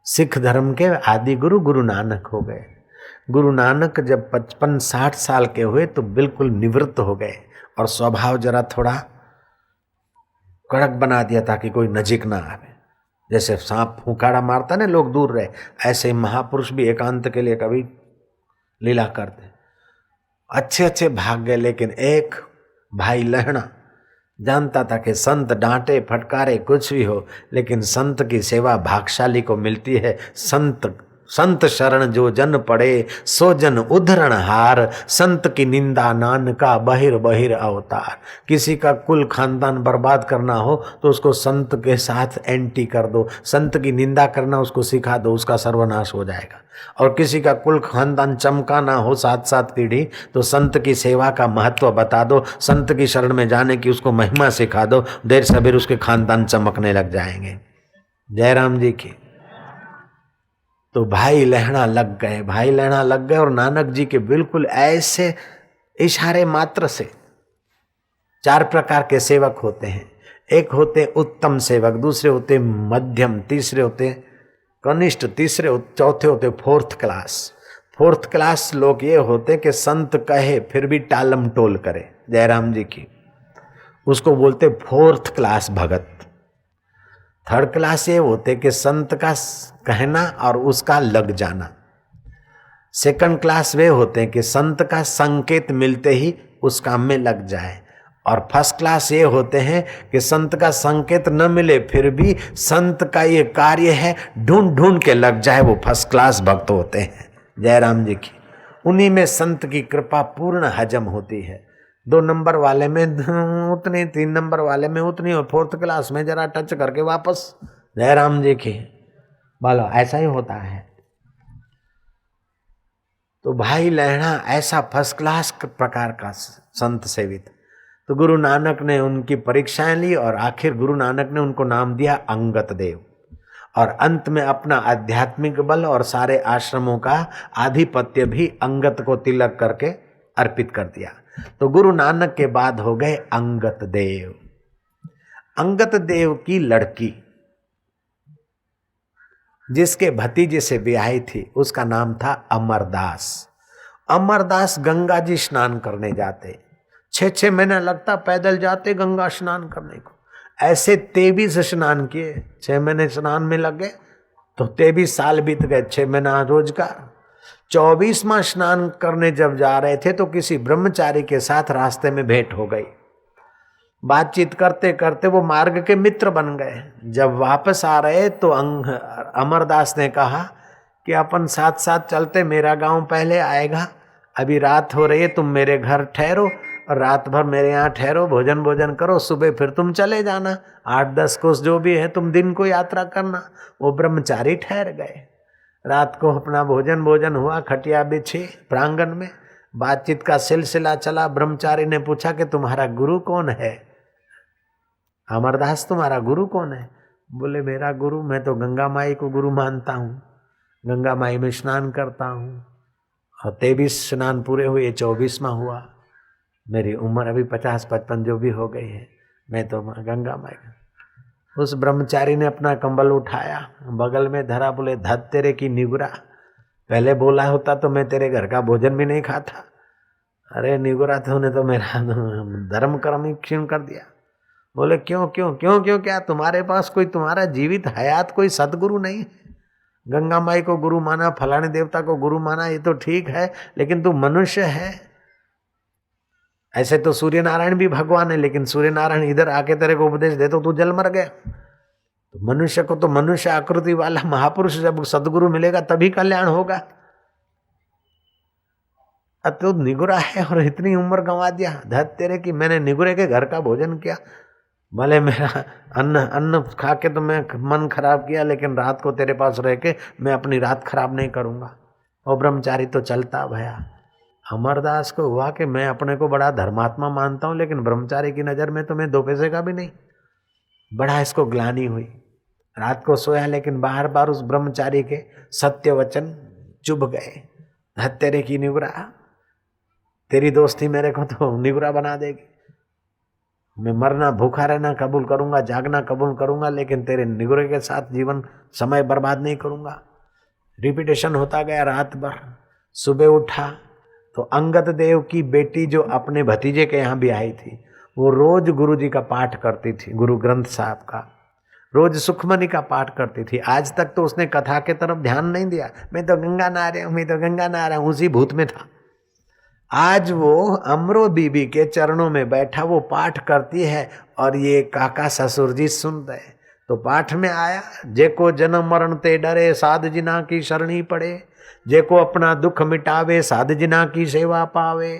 सिख धर्म के आदि गुरु गुरु नानक हो गए। गुरु नानक जब 55-60 साल के हुए तो बिल्कुल निवृत्त हो गए और स्वभाव जरा थोड़ा कड़क बना दिया ताकि कोई नजीक ना आवे। जैसे सांप फुंकाड़ा मारता ना लोग दूर रहे, ऐसे महापुरुष भी एकांत के लिए कभी लीला करते। अच्छे अच्छे भाग गए, लेकिन एक भाई लहणा जानता था कि संत डांटे फटकारे कुछ भी हो, लेकिन संत की सेवा भागशाली को मिलती है। संत शरण जो जन पड़े सो जन उद्धरण हार, संत की निंदा नानका बहिर बहिर अवतार। किसी का कुल खानदान बर्बाद करना हो तो उसको संत के साथ एंटी कर दो, संत की निंदा करना उसको सिखा दो, उसका सर्वनाश हो जाएगा। और किसी का कुल खानदान चमकाना हो 7-7 पीढ़ी तो संत की सेवा का महत्व बता दो, संत की शरण में जाने की उसको महिमा सिखा दो, देर सबेर उसके खानदान चमकने लग जाएंगे। जयराम जी की। तो भाई लहणा लग गए, भाई लहणा लग गए और नानक जी के बिल्कुल ऐसे इशारे मात्र से 4 प्रकार के सेवक होते हैं। एक होते उत्तम सेवक, दूसरे होते मध्यम, तीसरे होते कनिष्ठ, तीसरे चौथे होते फोर्थ क्लास। फोर्थ क्लास लोग ये होते कि संत कहे फिर भी टालम टोल करे। जयराम जी की। उसको बोलते फोर्थ क्लास भगत। थर्ड क्लास ये होते कि संत का कहना और उसका लग जाना। सेकंड क्लास वे होते हैं कि संत का संकेत मिलते ही उस काम में लग जाए। और फर्स्ट क्लास ये होते हैं कि संत का संकेत न मिले फिर भी संत का ये कार्य है ढूंढ ढूंढ के लग जाए, वो फर्स्ट क्लास भक्त होते हैं। जयराम जी की। उन्हीं में संत की कृपा पूर्ण हजम होती है। 2 नंबर वाले में उतनी, 3 नंबर वाले में उतनी, और फोर्थ क्लास में जरा टच करके वापस। जयराम जी की। बोलो ऐसा ही होता है। तो भाई लहणा ऐसा फर्स्ट क्लास प्रकार का संत सेवित। तो गुरु नानक ने उनकी परीक्षाएं ली और आखिर गुरु नानक ने उनको नाम दिया अंगत देव, और अंत में अपना आध्यात्मिक बल और सारे आश्रमों का आधिपत्य भी अंगत को तिलक करके अर्पित कर दिया। तो गुरु नानक के बाद हो गए अंगत देव। अंगत देव की लड़की जिसके भतीजे से ब्याही थी उसका नाम था अमरदास। अमरदास गंगा जी स्नान करने जाते, 6-6 महीना लगता पैदल जाते गंगा स्नान करने को। ऐसे 23 स्नान किए, 6 महीने स्नान में लग गए तो 23 साल बीत गए, 6 महीना रोजगार। 24वां स्नान करने जब जा रहे थे तो किसी ब्रह्मचारी के साथ रास्ते में भेंट हो गई। बातचीत करते करते वो मार्ग के मित्र बन गए। जब वापस आ रहे तो अमरदास ने कहा कि अपन साथ साथ चलते, मेरा गांव पहले आएगा, अभी रात हो रही है, तुम मेरे घर ठहरो और रात भर मेरे यहाँ ठहरो, भोजन भोजन करो, सुबह फिर तुम चले जाना, 8-10 कोस जो भी है तुम दिन को यात्रा करना। वो ब्रह्मचारी ठहर गए। रात को अपना भोजन भोजन हुआ, खटिया बिछी प्रांगण में, बातचीत का सिलसिला चला। ब्रह्मचारी ने पूछा कि तुम्हारा गुरु कौन है? अमरदास तुम्हारा गुरु कौन है? बोले मेरा गुरु, मैं तो गंगा माई को गुरु मानता हूँ, गंगा माई में स्नान करता हूँ और 23 स्नान पूरे हुए, 24वां हुआ। मेरी उम्र अभी 50-55 जो भी हो गई है, मैं तो गंगा माई। उस ब्रह्मचारी ने अपना कंबल उठाया, बगल में धरा, बोले धत तेरे की निगुरा, पहले बोला होता तो मैं तेरे घर का भोजन भी नहीं खाता। अरे निगुरा, तूने तो मेरा धर्म कर्म ही क्षीण कर दिया। बोले क्यों क्यों क्यों क्यों, क्या तुम्हारे पास कोई तुम्हारा जीवित हयात कोई सदगुरु नहीं? गंगा माई को गुरु माना, फलाने देवता को गुरु माना, ये तो ठीक है, लेकिन तू मनुष्य है। ऐसे तो सूर्य नारायण भी भगवान है, लेकिन सूर्य नारायण इधर आके तेरे को उपदेश दे तो तू जल मर गया। तो मनुष्य को तो मनुष्य आकृति वाला महापुरुष जब सदगुरु मिलेगा तभी कल्याण होगा। अब तो निगुरा है और इतनी उम्र गंवा दिया, धत तेरे की, मैंने निगुरे के घर का भोजन किया, भले मेरा अन्न खा के तो मैं मन खराब किया, लेकिन रात को तेरे पास रह के मैं अपनी रात खराब नहीं करूंगा। और ब्रह्मचारी तो चलता भया। अमरदास को हुआ कि मैं अपने को बड़ा धर्मात्मा मानता हूं, लेकिन ब्रह्मचारी की नज़र में तो मैं 2 पैसे का भी नहीं। बड़ा इसको ग्लानि हुई। रात को सोया, लेकिन बार बार उस ब्रह्मचारी के सत्य वचन चुभ गए। धत तेरे की निगुरा, तेरी दोस्ती मेरे को तो निगुरा बना देगी। मैं मरना भूखा रहना कबूल करूंगा, जागना कबूल करूंगा, लेकिन तेरे निगुरे के साथ जीवन समय बर्बाद नहीं करूंगा। रिपीटेशन होता गया रात भर। सुबह उठा तो अंगद देव की बेटी जो अपने भतीजे के यहाँ भी आई थी, वो रोज गुरु जी का पाठ करती थी, गुरु ग्रंथ साहब का, रोज सुखमनी का पाठ करती थी। आज तक तो उसने कथा के तरफ ध्यान नहीं दिया, मैं तो गंगा नहा रहा हूँ, मैं तो गंगा नहा रहा हूँ, उसी भूत में था। आज वो अमरो बीबी के चरणों में बैठा वो पाठ करती है और ये काका ससुर जी सुन रहे। तो पाठ में आया, जेको जन्म मरण ते डरे साध जिना की शरणी पड़े, जेको अपना दुख मिटावे साध जिना की सेवा पावे,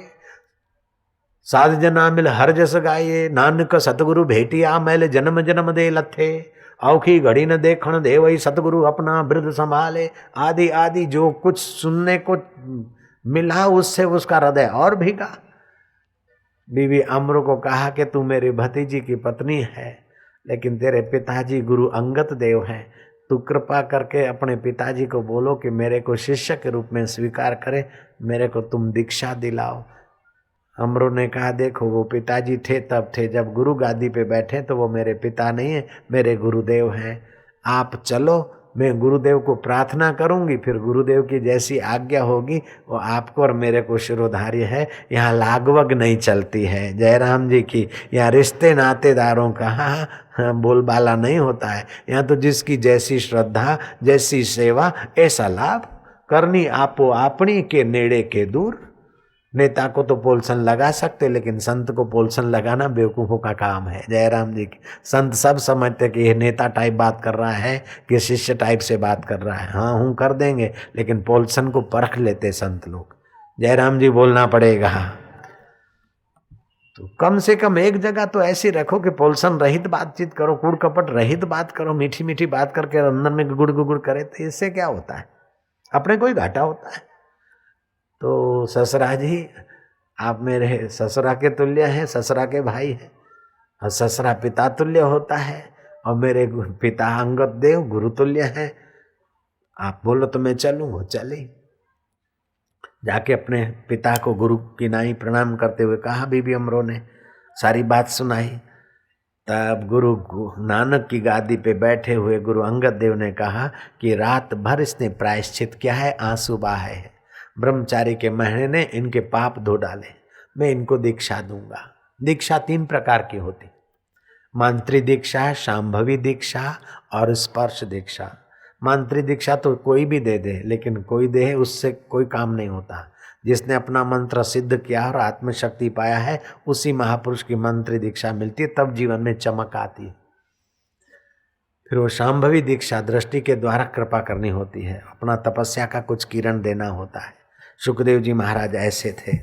साध जना मिल हर जस गाये, नानक सतगुरु भेटिया मैल जन्म जन्म दे लथे, औखी घड़ी न देखण दे वही सतगुरु अपना वृद्ध संभाले। आदि आदि जो कुछ सुनने को मिला उससे उसका हृदय और भीगा। बीवी अमरो को कहा कि तू मेरी भतीजी की पत्नी है, लेकिन तेरे पिताजी गुरु अंगद देव हैं, तू कृपा करके अपने पिताजी को बोलो कि मेरे को शिष्य के रूप में स्वीकार करे, मेरे को तुम दीक्षा दिलाओ। अमरो ने कहा देखो वो पिताजी थे तब थे, जब गुरु गादी पे बैठे तो वो मेरे पिता नहीं है, मेरे गुरुदेव हैं। आप चलो, मैं गुरुदेव को प्रार्थना करूंगी, फिर गुरुदेव की जैसी आज्ञा होगी वो आपको और मेरे को शिरोधार्य है। यहाँ लागवग नहीं चलती है, जयराम जी की। यहाँ रिश्ते नातेदारों का बोलबाला नहीं होता है। यहाँ तो जिसकी जैसी श्रद्धा, जैसी सेवा, ऐसा लाभ करनी आपो आपनी के नेड़े के दूर। नेता को तो पोलसन लगा सकते, लेकिन संत को पोलसन लगाना बेवकूफ़ों का काम है। जयराम जी की संत सब समझते कि ये नेता टाइप बात कर रहा है कि शिष्य टाइप से बात कर रहा है। हाँ हूँ कर देंगे, लेकिन पोलसन को परख लेते संत लोग। जयराम जी बोलना पड़ेगा। तो कम से कम एक जगह तो ऐसी रखो कि पोलसन रहित बातचीत करो, कूड़ कपट रहित बात करो, मीठी मीठी बात करके अंदर में गुड़ गुड़ करे, तो इससे क्या होता है? अपने कोई घाटा होता है? तो ससुरा जी आप मेरे ससुरा के तुल्य हैं, ससुरा के भाई हैं, और ससुरा पिता तुल्य होता है, और मेरे पिता अंगद देव गुरु तुल्य हैं। आप बोलो तो मैं चलूँ, वो चली। जाके अपने पिता को गुरु की नाई प्रणाम करते हुए कहा, बीबी अमरो ने सारी बात सुनाई। तब गुरु नानक की गादी पे बैठे हुए गुरु अंगद देव ने कहा कि रात भर इसने प्रायश्चित किया है, आंसू बहाए हैं, ब्रह्मचारी के महीने ने इनके पाप धो डाले, मैं इनको दीक्षा दूंगा। दीक्षा 3 प्रकार की होती, मंत्री दीक्षा, शांभवी दीक्षा और स्पर्श दीक्षा। मंत्री दीक्षा तो कोई भी दे दे, लेकिन कोई दे उससे कोई काम नहीं होता। जिसने अपना मंत्र सिद्ध किया और आत्मशक्ति पाया है, उसी महापुरुष की मंत्री दीक्षा मिलती है, तब जीवन में चमक आती है। फिर वो शांभवी दीक्षा दृष्टि के द्वारा कृपा करनी होती है, अपना तपस्या का कुछ किरण देना होता है। सुखदेव जी महाराज ऐसे थे।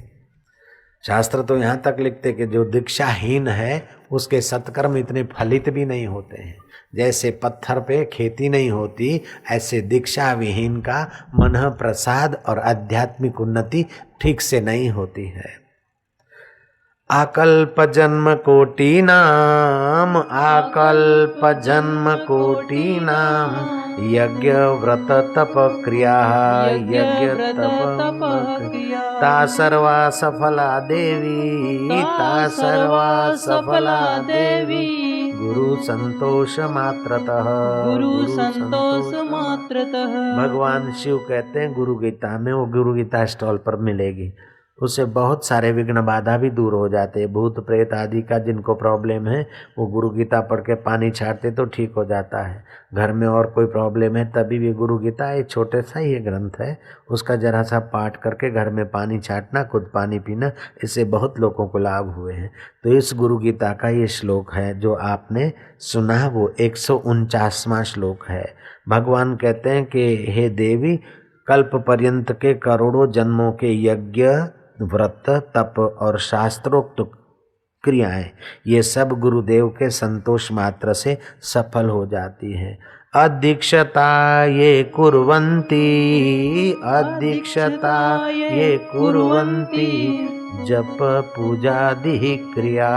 शास्त्र तो यहाँ तक लिखते कि जो दीक्षाहीन है उसके सत्कर्म इतने फलित भी नहीं होते हैं। जैसे पत्थर पे खेती नहीं होती, ऐसे दीक्षा विहीन का मन प्रसाद और आध्यात्मिक उन्नति ठीक से नहीं होती है। आकल्प जन्म कोटि नाम, आकल्प जन्म कोटि नाम, यज्ञ व्रत तप क्रिया, यज्ञ तप क्रिया, ता सर्वा सफला देवी, ता सर्वा सफला देवी, गुरु संतोष मात्रतः, गुरु संतोष मात्रतः। भगवान शिव कहते हैं गुरु गीता में, वो गुरु गीता स्टॉल पर मिलेगी, उससे बहुत सारे विघ्न बाधा भी दूर हो जाते हैं। भूत प्रेत आदि का जिनको प्रॉब्लम है वो गुरु गीता पढ़ के पानी छाटते तो ठीक हो जाता है। घर में और कोई प्रॉब्लम है तभी भी गुरु गीता, एक छोटे सा ही ग्रंथ है, उसका जरा सा पाठ करके घर में पानी छाटना, खुद पानी पीना, इससे बहुत लोगों को लाभ हुए हैं। तो इस गुरु गीता का ये श्लोक है जो आपने सुना, वो 149वां श्लोक है। भगवान कहते हैं कि हे देवी, कल्प पर्यंत के करोड़ों जन्मों के यज्ञ, व्रत, तप और शास्त्रोक्त क्रियाएं, ये सब गुरुदेव के संतोष मात्र से सफल हो जाती है। अदीक्षता ये कुर्वन्ति, अदीक्षता ये कुर्वन्ति, जप पूजादि क्रिया,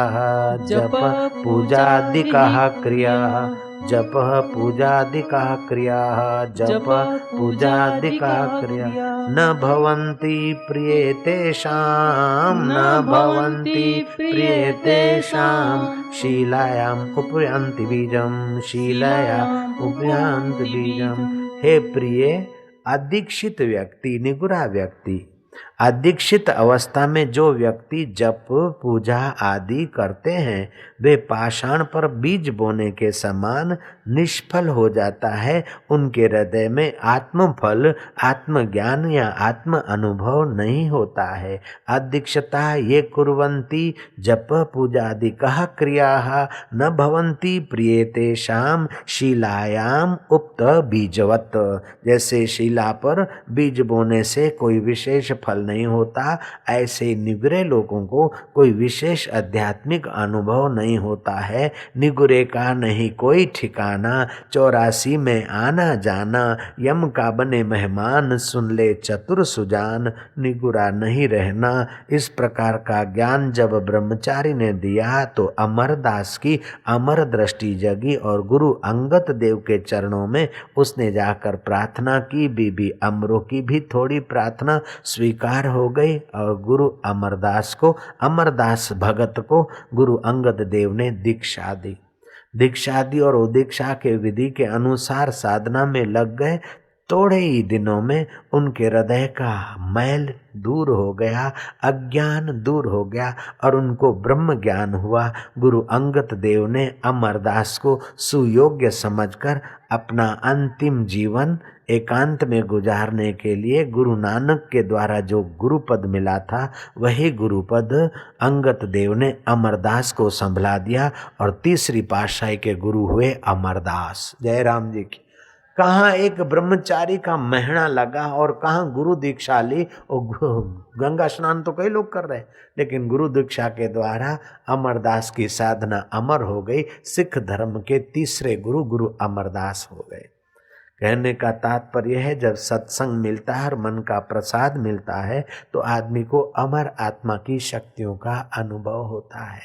जप पूजादि क्रिया, जप पूजादिका क्रिया जप पूजादिका क्रिया न भवन्ति प्रिये तेषां न भवन्ति प्रिये तेषां शीलायाम उपयांति बीजम शीलायाम उपयांति बीजम। हे प्रिय अदीक्षित व्यक्ति, निगुरा व्यक्ति, अदीक्षित अवस्था में जो व्यक्ति जप पूजा आदि करते हैं वे पाषाण पर बीज बोने के समान निष्फल हो जाता है। उनके हृदय में आत्मफल, आत्मज्ञान या आत्म अनुभव नहीं होता है। अदीक्षता ये कुर्वन्ति जप पूजादिकः क्रियाः न भवन्ति प्रिये तेषां शीलायाम उक्त बीजवत। जैसे शिला पर बीज बोने से कोई विशेष फल नहीं होता, ऐसे निगुरे लोगों को कोई विशेष आध्यात्मिक अनुभव नहीं होता है। निगुरे का नहीं कोई ठिकाना, 84 में आना जाना, यम का बने मेहमान, सुन ले चतुर सुजान, निगुरा नहीं रहना। इस प्रकार का ज्ञान जब ब्रह्मचारी ने दिया तो अमरदास की अमर दृष्टि जगी और गुरु अंगद देव के चरणों में उसने जाकर प्रार्थना की। बीबी अमरों की भी थोड़ी प्रार्थना स्वीकार हो गई और गुरु अमरदास को, अमरदास भगत को गुरु अंगद देव ने दीक्षा दी। दीक्षा दी और दीक्षा के विधि के अनुसार साधना में लग गए। थोड़े ही दिनों में उनके हृदय का मैल दूर हो गया, अज्ञान दूर हो गया और उनको ब्रह्म ज्ञान हुआ। गुरु अंगद देव ने अमरदास को सुयोग्य समझकर अपना अंतिम जीवन एकांत में गुजारने के लिए गुरु नानक के द्वारा जो गुरुपद मिला था वही गुरुपद अंगद देव ने अमरदास को संभला दिया और तीसरी पातशाही के गुरु हुए अमरदास। जय राम जी की। कहाँ एक ब्रह्मचारी का महीना लगा और कहाँ गुरु दीक्षा ली। और गंगा स्नान तो कई लोग कर रहे हैं, लेकिन गुरु दीक्षा के द्वारा अमरदास की साधना अमर हो गई। सिख धर्म के तीसरे गुरु गुरु अमरदास हो गए। कहने का तात्पर्य है, जब सत्संग मिलता है और मन का प्रसाद मिलता है तो आदमी को अमर आत्मा की शक्तियों का अनुभव होता है।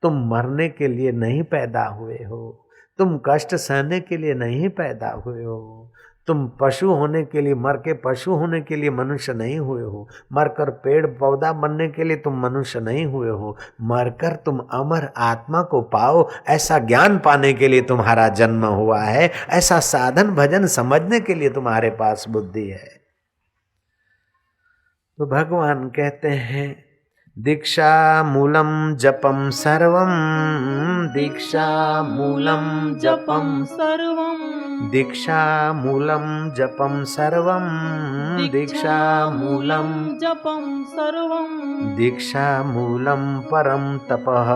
तुम मरने के लिए नहीं पैदा हुए हो, तुम कष्ट सहने के लिए नहीं पैदा हुए हो, तुम पशु होने के लिए, मर के पशु होने के लिए मनुष्य नहीं हुए हो, मरकर पेड़ पौधा बनने के लिए तुम मनुष्य नहीं हुए हो। मरकर तुम अमर आत्मा को पाओ, ऐसा ज्ञान पाने के लिए तुम्हारा जन्म हुआ है, ऐसा साधन भजन समझने के लिए तुम्हारे पास बुद्धि है। तो भगवान कहते हैं दीक्षा मूलम जपम सर्वम, दीक्षा मूलम जपम सर्वम, दीक्षा मूलम जपम सर्वम, दीक्षा मूलम जपम सर्वम, दीक्षा मूलम परम तपः,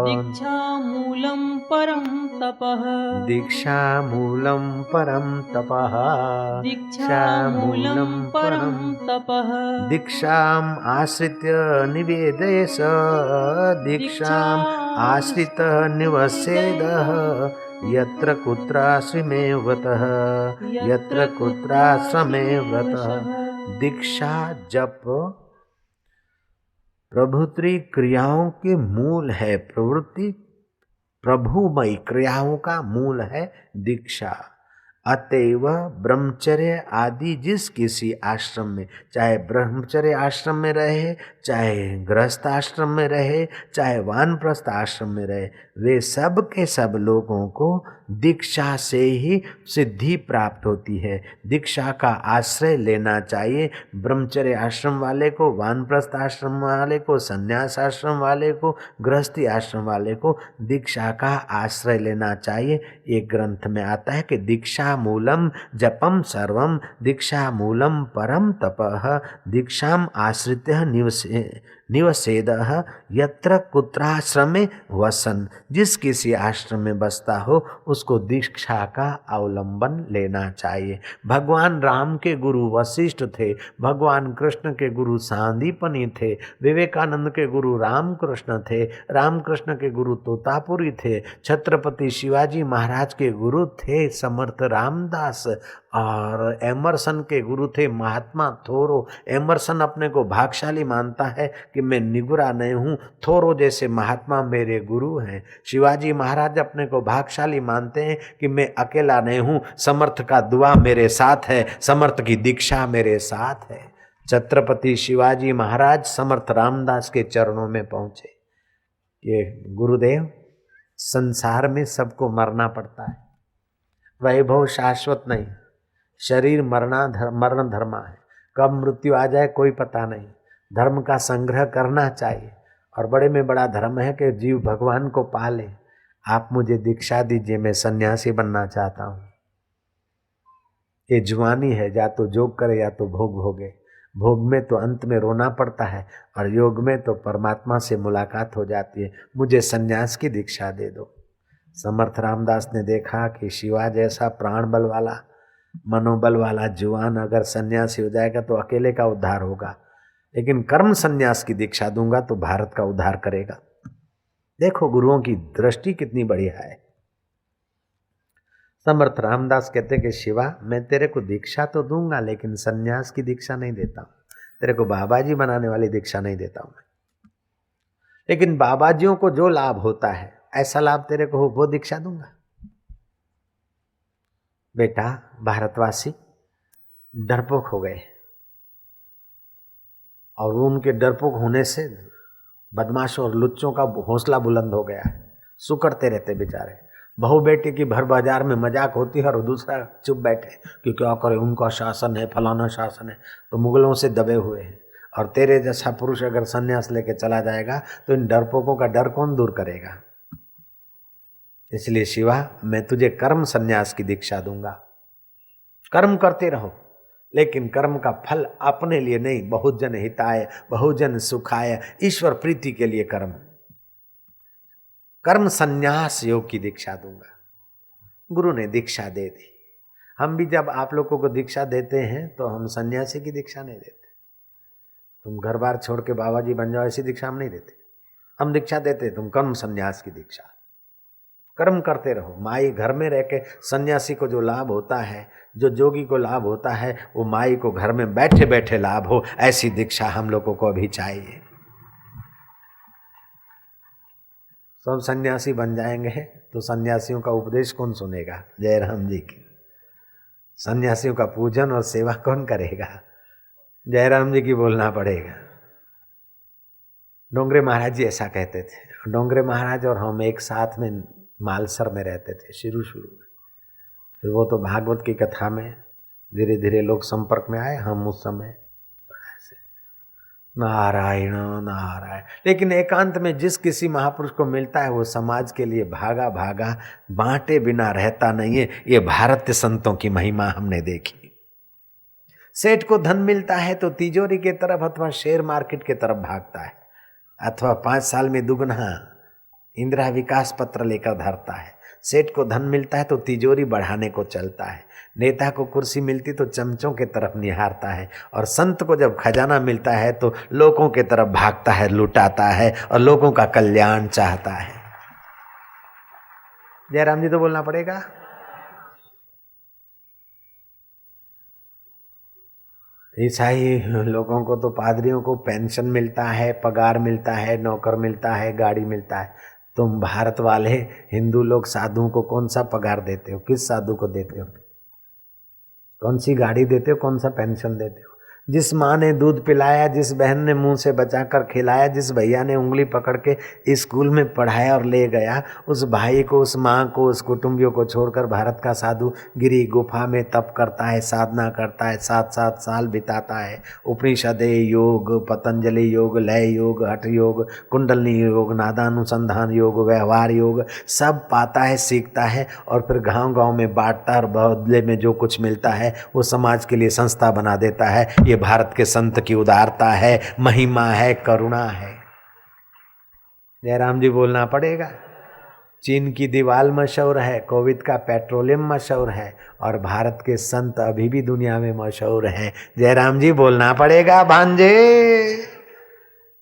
दीक्षा मूलम परम तपः, दीक्षा मूलम परम तपः, दीक्षा मूलम परम तपः, दीक्षाम आश्रित्य निवेदेश, दीक्षाम आश्रितः निवसेदः, यत्र कुत्राश्रमेवतः, यत्र कुत्राश्रमेवतः। दीक्षा जप प्रभुत्री क्रियाओं के मूल है। प्रवृत्ति प्रभुमयी क्रियाओं का मूल है दीक्षा। अतएव ब्रह्मचर्य आदि जिस किसी आश्रम में, चाहे ब्रह्मचर्य आश्रम में रहे, चाहे गृहस्थ आश्रम में रहे, चाहे वानप्रस्थ आश्रम में रहे, वे सब के सब लोगों को दीक्षा से ही सिद्धि प्राप्त होती है। दीक्षा का आश्रय लेना चाहिए। ब्रह्मचर्य आश्रम वाले को, वानप्रस्थ आश्रम वाले को, संन्यास आश्रम वाले को, गृहस्थी आश्रम वाले को दीक्षा का आश्रय लेना चाहिए। एक ग्रंथ में आता है कि दीक्षा मूलम जपम सर्वम, दीक्षा मूलम परम तपः, दीक्षाम आश्रित्य निवसेदः, यत्र कुत्राश्रमे वसन। जिस किसी आश्रम में बसता हो उसको दीक्षा का अवलंबन लेना चाहिए। भगवान राम के गुरु वशिष्ठ थे, भगवान कृष्ण के गुरु सांदीपनि थे, विवेकानंद के गुरु रामकृष्ण थे, रामकृष्ण के गुरु तोतापुरी थे, छत्रपति शिवाजी महाराज के गुरु थे समर्थ रामदास, और एमरसन के गुरु थे महात्मा थोरो। एमरसन अपने को भाग्यशाली मानता है कि मैं निगुरा नहीं हूं, थोरो जैसे महात्मा मेरे गुरु हैं। शिवाजी महाराज अपने को भाग्यशाली मानते हैं कि मैं अकेला नहीं हूं, समर्थ का दुआ मेरे साथ है, समर्थ की दीक्षा मेरे साथ है। छत्रपति शिवाजी महाराज समर्थ रामदास के चरणों में पहुंचे। ये गुरुदेव, संसार में सबको मरना पड़ता है, वैभव शाश्वत नहीं, शरीर मरण धर्मा है, कब मृत्यु आ जाए कोई पता नहीं। धर्म का संग्रह करना चाहिए और बड़े में बड़ा धर्म है कि जीव भगवान को पाले। आप मुझे दीक्षा दीजिए, मैं सन्यासी बनना चाहता हूँ। ये जुआनी है, या तो जोग करे या तो भोग भोगे। भोग में तो अंत में रोना पड़ता है और योग में तो परमात्मा से मुलाकात हो जाती है। मुझे सन्यास की दीक्षा दे दो। समर्थ रामदास ने देखा कि शिवा जैसा प्राण बल वाला, मनोबल वाला जुआन अगर सन्यासी हो जाएगा तो अकेले का उद्धार होगा, लेकिन कर्म सन्यास की दीक्षा दूंगा तो भारत का उद्धार करेगा। देखो गुरुओं की दृष्टि कितनी बढ़िया है। समर्थ रामदास कहते कि शिवा, मैं तेरे को दीक्षा तो दूंगा लेकिन सन्यास की दीक्षा नहीं देता हूं, तेरे को बाबा जी बनाने वाली दीक्षा नहीं देता हूं मैं, लेकिन बाबा जियों को जो लाभ होता है ऐसा लाभ तेरे को हो, वो दीक्षा दूंगा। बेटा, भारतवासी डरपोक हो गए और उनके डरपोक होने से बदमाशों और लुच्चों का हौसला बुलंद हो गया है। सुकड़ते रहते बेचारे। बहू बेटी की भर बाजार में मजाक होती है और दूसरा चुप बैठे कि क्या करे, उनका शासन है, फलाना शासन है, तो मुगलों से दबे हुए हैं। और तेरे जैसा पुरुष अगर संन्यास लेके चला जाएगा तो इन डरपोकों का डर कौन दूर करेगा। इसलिए शिवा, मैं तुझे कर्म संन्यास की दीक्षा दूंगा। कर्म करते रहो, लेकिन कर्म का फल अपने लिए नहीं, बहुजन हिताय बहुजन सुखाय, ईश्वर प्रीति के लिए कर्म। कर्म संन्यास योग की दीक्षा दूंगा। गुरु ने दीक्षा दे दी। हम भी जब आप लोगों को दीक्षा देते हैं तो हम सन्यासी की दीक्षा नहीं देते। तुम घर बार छोड़ के बाबा जी बन जाओ ऐसी दीक्षा हम नहीं देते। हम दीक्षा देते तुम कर्म संन्यास की दीक्षा। कर्म करते रहो। माई घर में रह के सन्यासी को जो लाभ होता है, जो जोगी को लाभ होता है, वो माई को घर में बैठे बैठे लाभ हो, ऐसी दीक्षा हम लोगों को अभी चाहिए। सब सन्यासी बन जाएंगे तो सन्यासियों का उपदेश कौन सुनेगा? जयराम जी की। सन्यासियों का पूजन और सेवा कौन करेगा? जयराम जी की बोलना पड़ेगा। डोंगरे महाराज जी ऐसा कहते थे। डोंगरे महाराज और हम एक साथ में मालसर में रहते थे शुरू में। फिर वो तो भागवत की कथा में धीरे धीरे लोग संपर्क में आए। हम उस समय ऐसे नारायण नारायण। लेकिन एकांत में जिस किसी महापुरुष को मिलता है वो समाज के लिए भागा भागा बांटे बिना रहता नहीं है। ये भारतीय संतों की महिमा हमने देखी। सेठ को धन मिलता है तो तिजोरी के तरफ अथवा शेयर मार्केट के तरफ भागता है, अथवा 5 साल में दुगना इंदिरा विकास पत्र लेकर धरता है। सेठ को धन मिलता है तो तिजोरी बढ़ाने को चलता है। नेता को कुर्सी मिलती तो चमचों के तरफ निहारता है, और संत को जब खजाना मिलता है तो लोगों के तरफ भागता है, लुटाता है और लोगों का कल्याण चाहता है। जयराम जी तो बोलना पड़ेगा। ईसाई लोगों को तो पादरियों को पेंशन मिलता है, पगार मिलता है, नौकर मिलता है, गाड़ी मिलता है। तुम भारत वाले हिंदू लोग साधुओं को कौन सा पगार देते हो? किस साधु को देते हो? कौन सी गाड़ी देते हो? कौन सा पेंशन देते हो? जिस माँ ने दूध पिलाया, जिस बहन ने मुंह से बचाकर खिलाया, जिस भैया ने उंगली पकड़ के स्कूल में पढ़ाया और ले गया, उस भाई को, उस माँ को, उस कुटुंबियों को छोड़कर भारत का साधु गिरी गुफा में तप करता है, साधना करता है, 7-7 साल बिताता है। उपनिषदे योग, पतंजलि योग, लय योग, हठ योग, कुंडलनी योग, नादानुसंधान योग, व्यवहार योग सब पाता है, सीखता है और फिर गाँव-गाँव में बांटता है और बदले में जो कुछ मिलता है वो समाज के लिए संस्था बना देता है। ये भारत के संत की उदारता है, महिमा है, करुणा है। जयराम जी बोलना पड़ेगा। चीन की दीवार मशहूर है, कोविड का पेट्रोलियम मशहूर है, और भारत के संत अभी भी दुनिया में मशहूर हैं। जयराम जी बोलना पड़ेगा भांजे।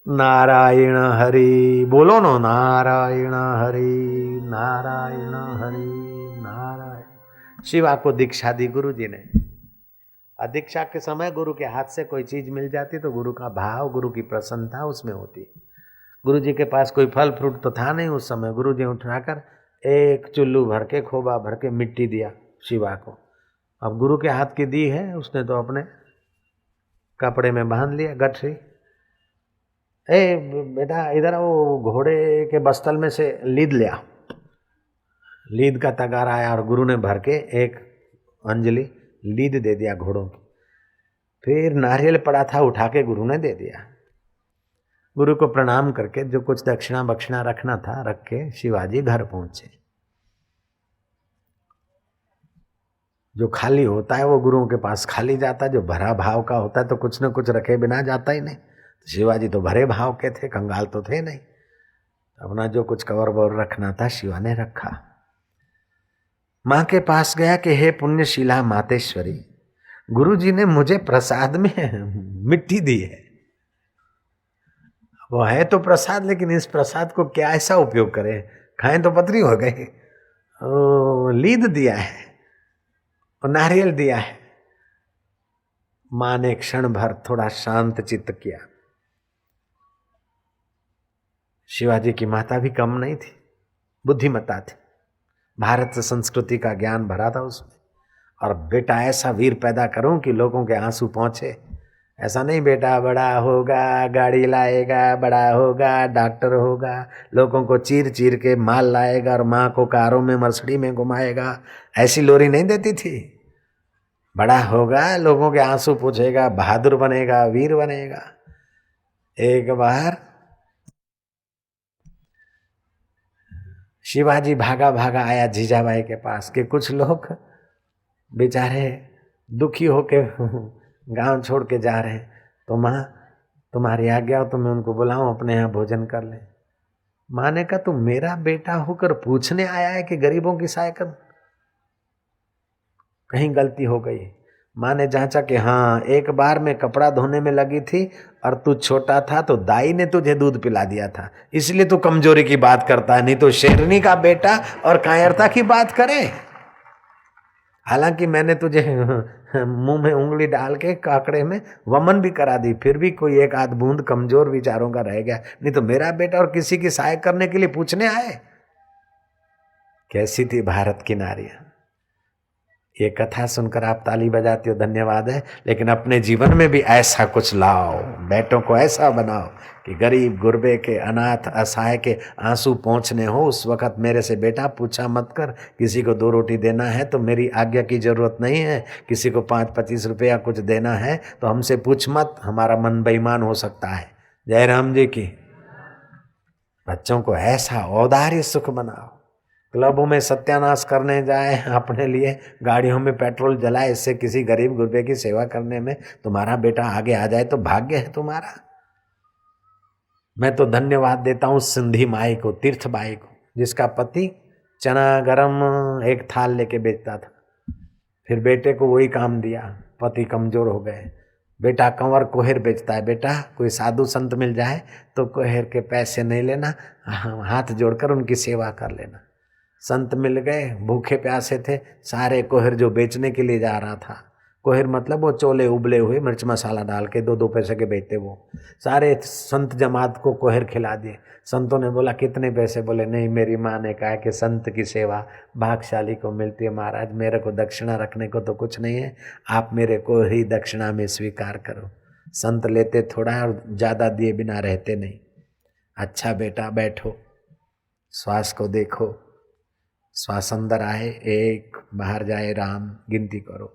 नारायण हरि बोलो नो, नारायण हरि, नारायण हरि, नारायण। शिवा को दीक्षा दी गुरु जी ने। दीक्षा के समय गुरु के हाथ से कोई चीज मिल जाती तो गुरु का भाव, गुरु की प्रसन्नता उसमें होती। गुरु जी के पास कोई फल फ्रूट तो था नहीं उस समय। गुरु जी उठाकर एक चुल्लू भर के, खोबा भर के मिट्टी दिया शिवा को। अब गुरु के हाथ की दी है, उसने तो अपने कपड़े में बांध लिया गठरी। ए बेटा इधर वो घोड़े के बस्तल में से लीद लिया। लीद का तगारा आया और गुरु ने भर के एक अंजलि लीद दे दिया घोड़ों की। फिर नारियल पड़ा था, उठा के गुरु ने दे दिया। गुरु को प्रणाम करके जो कुछ दक्षिणा बक्षिणा रखना था रख के शिवाजी घर पहुंचे। जो खाली होता है वो गुरुओं के पास खाली जाता है, जो भरा भाव का होता है तो कुछ न कुछ रखे बिना जाता ही नहीं। तो शिवाजी तो भरे भाव के थे, कंगाल तो थे नहीं। अपना जो कुछ कवर बवर रखना था शिवा ने रखा। माँ के पास गया कि हे पुण्यशीला मातेश्वरी, गुरु जी ने मुझे प्रसाद में मिट्टी दी है। वो है तो प्रसाद, लेकिन इस प्रसाद को क्या ऐसा उपयोग करें, खाएं तो पतरी हो गई। लीद दिया है और नारियल दिया है। माँ ने क्षण भर थोड़ा शांत चित्त किया। शिवाजी की माता भी कम नहीं थी, बुद्धिमता थी, भारत संस्कृति का ज्ञान भरा था उसमें। और बेटा ऐसा वीर पैदा करूं कि लोगों के आंसू पहुंचे। ऐसा नहीं बेटा बड़ा होगा, गाड़ी लाएगा, बड़ा होगा, डॉक्टर होगा, लोगों को चीर चीर के माल लाएगा और माँ को कारों में मर्सिडीज में घुमाएगा, ऐसी लोरी नहीं देती थी। बड़ा होगा, लोगों के आंसू पूछेगा, बहादुर बनेगा, वीर बनेगा। एक बार शिवाजी भागा भागा आया जीजाबाई के पास कि कुछ लोग बेचारे दुखी होके गांव छोड़ के जा रहे हैं, तो माँ तुम्हारी आज्ञा हो तो मैं उनको बुलाऊं अपने यहाँ भोजन कर ले। माँ ने कहा तुम मेरा बेटा होकर पूछने आया है कि गरीबों की सहायता कर, कहीं गलती हो गई। माँ ने जांचा कि हाँ, एक बार मैं कपड़ा धोने में लगी थी और तू छोटा था तो दाई ने तुझे दूध पिला दिया था, इसलिए तू कमजोरी की बात करता है, नहीं तो शेरनी का बेटा और कायरता की बात करे। हालांकि मैंने तुझे मुंह में उंगली डाल के काकड़े में वमन भी करा दी, फिर भी कोई एक आध बूंद कमजोर विचारों का रह गया, नहीं तो मेरा बेटा और किसी की सहायता करने के लिए पूछने आए। कैसी थी भारत की नारियां। ये कथा सुनकर आप ताली बजाती हो, धन्यवाद है, लेकिन अपने जीवन में भी ऐसा कुछ लाओ, बेटों को ऐसा बनाओ कि गरीब गुरबे के, अनाथ असहाय के आंसू पहुंचने हो। उस वक्त मेरे से बेटा पूछा मत कर, किसी को 2 रोटी देना है तो मेरी आज्ञा की जरूरत नहीं है, किसी को 5-25 रुपया कुछ देना है तो हमसे पूछ मत, हमारा मन बेईमान हो सकता है। जय राम जी की। बच्चों को ऐसा औदार्य सुख बनाओ। क्लबों में सत्यानाश करने जाए, अपने लिए गाड़ियों में पेट्रोल जलाए, इससे किसी गरीब गुरबे की सेवा करने में तुम्हारा बेटा आगे आ जाए तो भाग्य है तुम्हारा। मैं तो धन्यवाद देता हूँ सिंधी माई को, तीर्थ बाई को, जिसका पति चना गरम एक थाल लेके बेचता था, फिर बेटे को वही काम दिया, पति कमजोर हो गए। बेटा कंवर कोहर बेचता है, बेटा कोई साधु संत मिल जाए तो कोहर के पैसे नहीं लेना, हाथ जोड़कर उनकी सेवा कर लेना। संत मिल गए, भूखे प्यासे थे, सारे कोहर जो बेचने के लिए जा रहा था, कोहर मतलब वो चोले उबले हुए मिर्च मसाला डाल के 2-2 पैसे के बेचते, वो सारे संत जमात को कोहर खिला दिए। संतों ने बोला कितने पैसे? बोले नहीं, मेरी माँ ने कहा कि संत की सेवा भाग्यशाली को मिलती है महाराज, मेरे को दक्षिणा रखने को तो कुछ नहीं है, आप मेरे को ही दक्षिणा में स्वीकार करो। संत लेते थोड़ा और ज़्यादा दिए बिना रहते नहीं। अच्छा बेटा बैठो, श्वास को देखो, श्वास अंदर आए 1, बाहर जाए राम, गिनती करो।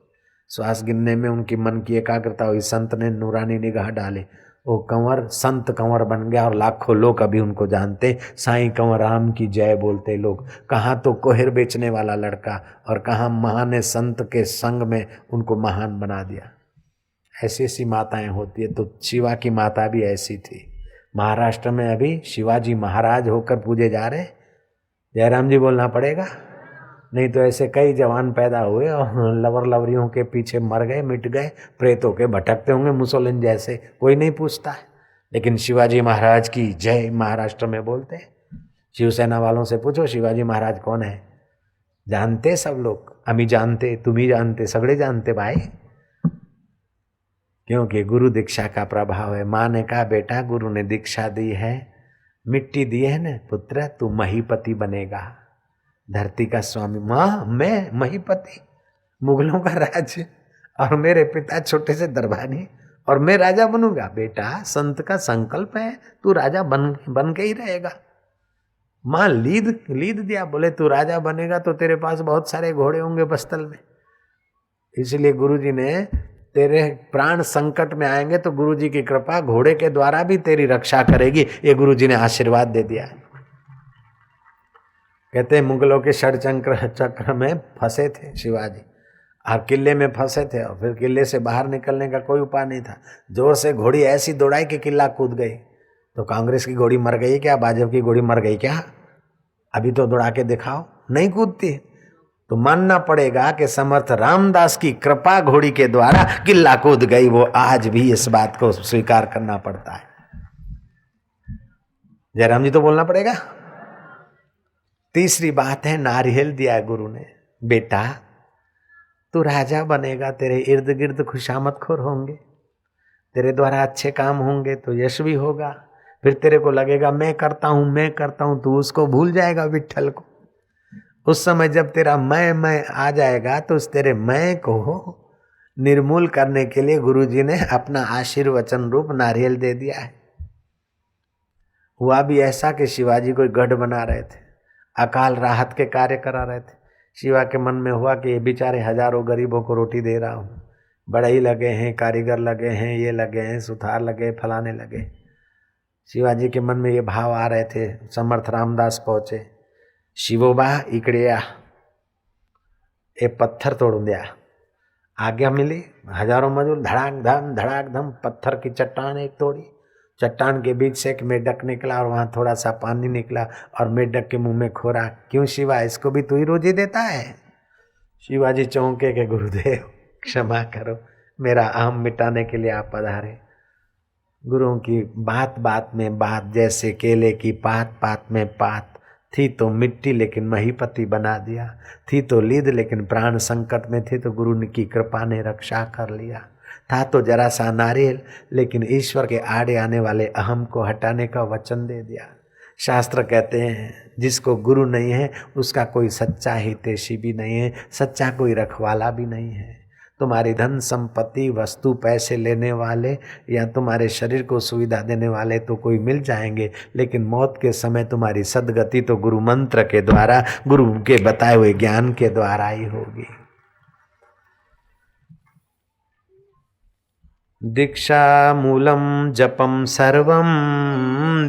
श्वास गिनने में उनकी मन की एकाग्रता हुई। संत ने नूरानी निगाह डाली, वो कंवर संत कंवर बन गया और लाखों लोग अभी उनको जानते, साईं कंवर राम की जय बोलते लोग। कहाँ तो कोहर बेचने वाला लड़का और कहाँ महान संत के संग में उनको महान बना दिया। ऐसी ऐसी माताएं होती है। तो शिवा की माता भी ऐसी थी। महाराष्ट्र में अभी शिवाजी महाराज होकर पूजे जा रहे। जयराम जी बोलना पड़ेगा, नहीं तो ऐसे कई जवान पैदा हुए और लवर लवरियों के पीछे मर गए, मिट गए, प्रेतों के भटकते होंगे मुसोलिन जैसे, कोई नहीं पूछता है। लेकिन शिवाजी महाराज की जय महाराष्ट्र में बोलते हैं। शिवसेना वालों से पूछो शिवाजी महाराज कौन है, जानते सब लोग, अमी जानते, तुम ही जानते, सगळे जानते भाई। क्योंकि गुरु दीक्षा का प्रभाव है। माँ ने कहा बेटा गुरु ने दीक्षा दी है, मिट्टी दी है ना पुत्र, तू महीपति बनेगा, धरती का स्वामी। माँ मैं महीपति, मुगलों का राज्य और मेरे पिता छोटे से दरबारी और मैं राजा बनूंगा? बेटा संत का संकल्प है, तू राजा बन के ही रहेगा। माँ लीद दिया, बोले तू राजा बनेगा तो तेरे पास बहुत सारे घोड़े होंगे बस्तल में, इसलिए गुरुजी ने तेरे प्राण संकट में आएंगे तो गुरुजी की कृपा घोड़े के द्वारा भी तेरी रक्षा करेगी। ये गुरुजी ने आशीर्वाद दे दिया। कहते हैं मुगलों के षड्यंत्र चक्र में फंसे थे शिवाजी, और किले में फंसे थे, और फिर किले से बाहर निकलने का कोई उपाय नहीं था। जोर से घोड़ी ऐसी दौड़ाई कि किला कूद गई। तो कांग्रेस की घोड़ी मर गई क्या, भाजपा की घोड़ी मर गई क्या? अभी तो दौड़ा के दिखाओ, नहीं कूदती। तो मानना पड़ेगा कि समर्थ रामदास की कृपा घोड़ी के द्वारा किला कूद गई। वो आज भी इस बात को स्वीकार करना पड़ता है। जयराम जी तो बोलना पड़ेगा। तीसरी बात है नारियल दिया गुरु ने, बेटा तू राजा बनेगा, तेरे इर्द गिर्द खुशामदखोर होंगे, तेरे द्वारा अच्छे काम होंगे तो यश भी होगा। फिर तेरे को लगेगा मैं करता हूं, तू उसको भूल जाएगा, विठ्ठल को। उस समय जब तेरा मैं आ जाएगा तो उस तेरे मैं को निर्मूल करने के लिए गुरुजी ने अपना आशीर्वचन रूप नारियल दे दिया है। हुआ भी ऐसा कि शिवाजी कोई गढ़ बना रहे थे, अकाल राहत के कार्य करा रहे थे। शिवा के मन में हुआ कि ये बेचारे हजारों गरीबों को रोटी दे रहा हूँ, बढ़ई लगे हैं, कारीगर लगे हैं, ये लगे हैं, सुथार लगे, फलाने लगे। शिवाजी के मन में ये भाव आ रहे थे। समर्थ रामदास पहुंचे, शिवोबा इकडे या, ये पत्थर तोड़ दिया। आज्ञा मिली, हजारों मजदूर धड़ाक धम पत्थर की चट्टान एक तोड़ी। चट्टान के बीच से एक मेढक निकला और वहां थोड़ा सा पानी निकला और मेढक के मुंह में खोरा। क्यों शिवा, इसको भी तू ही रोजी देता है? शिवाजी चौंके के गुरुदेव क्षमा करो, मेरा अहम मिटाने के लिए आप पधारे। गुरुओं की बात बात में बात, जैसे केले की पात पात में पात। थी तो मिट्टी लेकिन महीपति बना दिया, थी तो लीद लेकिन प्राण संकट में थे तो गुरु की कृपा ने रक्षा कर लिया। था तो जरा सा नारियल लेकिन ईश्वर के आड़े आने वाले अहम को हटाने का वचन दे दिया। शास्त्र कहते हैं जिसको गुरु नहीं है उसका कोई सच्चा हितैषी भी नहीं है, सच्चा कोई रखवाला भी नहीं है। तुम्हारी धन संपत्ति वस्तु पैसे लेने वाले या तुम्हारे शरीर को सुविधा देने वाले तो कोई मिल जाएंगे, लेकिन मौत के समय तुम्हारी सद्गति तो गुरु मंत्र के द्वारा, गुरु के बताए हुए ज्ञान के द्वारा ही होगी। दीक्षा मूलम जपम सर्वम,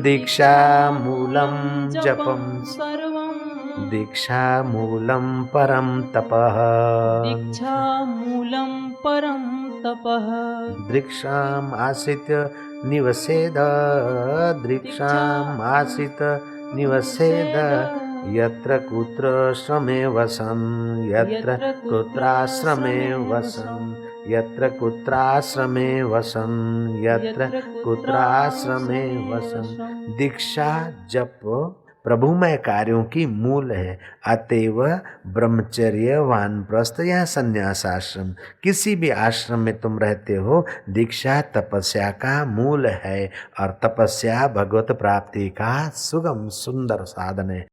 दीक्षा मूलम जपम सर्वम, दीक्षा मूलम परम तपः, दीक्षा मूलम परम तपः, दृक्षाम आश्रित्य निवसेद, दृक्षाम आश्रित्य निवसेद, यत्र कुत्र श्रमे वसन्, यत्र कुत्राश्रमे वसन्, यत्र कुत्राश्रमे वसन्, यत्र कुत्राश्रमे वसन्। दीक्षा जप प्रभुमय कार्यों की मूल है। अतएव ब्रह्मचर्य, वानप्रस्थ या संन्यास आश्रम, किसी भी आश्रम में तुम रहते हो, दीक्षा तपस्या का मूल है और तपस्या भगवत प्राप्ति का सुगम सुंदर साधन है।